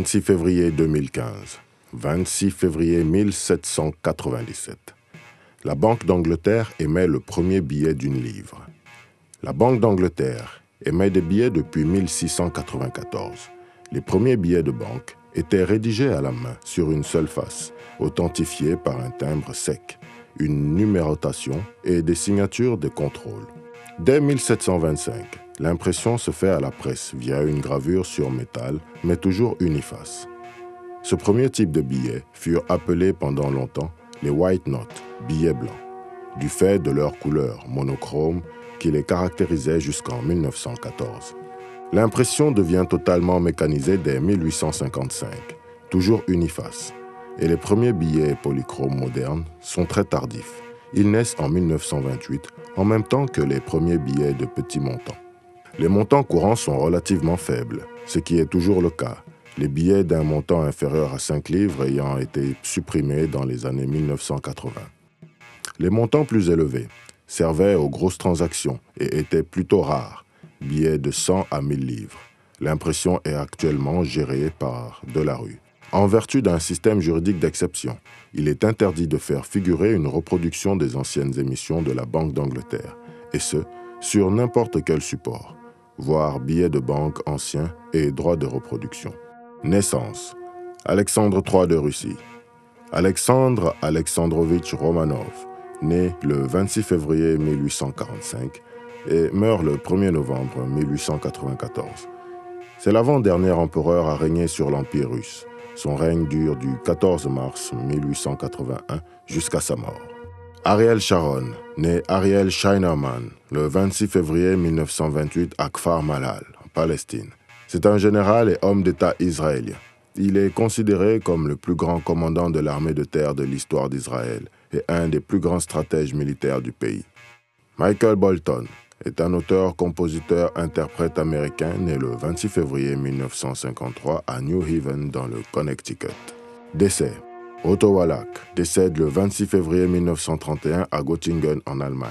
26 février 2015, 26 février 1797. La Banque d'Angleterre émet le premier billet d'une livre. La Banque d'Angleterre émet des billets depuis 1694. Les premiers billets de banque étaient rédigés à la main sur une seule face, authentifiés par un timbre sec, une numérotation et des signatures de contrôle. Dès 1725, l'impression se fait à la presse via une gravure sur métal, mais toujours uniface. Ce premier type de billets furent appelés pendant longtemps les white notes, billets blancs, du fait de leur couleur monochrome qui les caractérisait jusqu'en 1914. L'impression devient totalement mécanisée dès 1855, toujours uniface, et les premiers billets polychromes modernes sont très tardifs. Ils naissent en 1928, en même temps que les premiers billets de petits montants. Les montants courants sont relativement faibles, ce qui est toujours le cas, les billets d'un montant inférieur à 5 livres ayant été supprimés dans les années 1980. Les montants plus élevés servaient aux grosses transactions et étaient plutôt rares, billets de 100 à 1000 livres. L'impression est actuellement gérée par Delarue. En vertu d'un système juridique d'exception, il est interdit de faire figurer une reproduction des anciennes émissions de la Banque d'Angleterre, et ce, sur n'importe quel support, voire billets de banque anciens et droits de reproduction. Naissance: Alexandre III de Russie. Alexandre Alexandrovitch Romanov, né le 26 février 1845 et meurt le 1er novembre 1894. C'est l'avant-dernier empereur à régner sur l'Empire russe. Son règne dure du 14 mars 1881 jusqu'à sa mort. Ariel Sharon, né Ariel Scheinerman, le 26 février 1928 à Kfar Malal, en Palestine. C'est un général et homme d'État israélien. Il est considéré comme le plus grand commandant de l'armée de terre de l'histoire d'Israël et un des plus grands stratèges militaires du pays. Michael Bolton est un auteur, compositeur, interprète américain né le 26 février 1953 à New Haven dans le Connecticut. Décès: Otto Wallach décède le 26 février 1931 à Göttingen en Allemagne.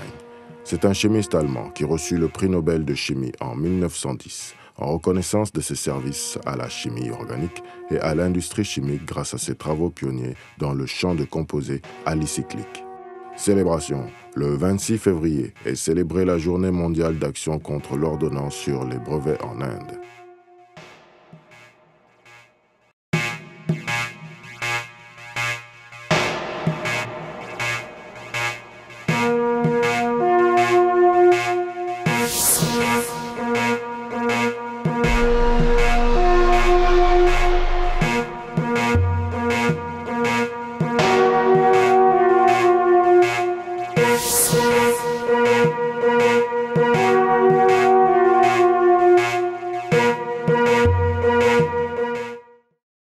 C'est un chimiste allemand qui reçut le prix Nobel de chimie en 1910 en reconnaissance de ses services à la chimie organique et à l'industrie chimique grâce à ses travaux pionniers dans le champ de composés alicycliques. Célébration: le 26 février est célébrée la Journée mondiale d'action contre l'ordonnance sur les brevets en Inde.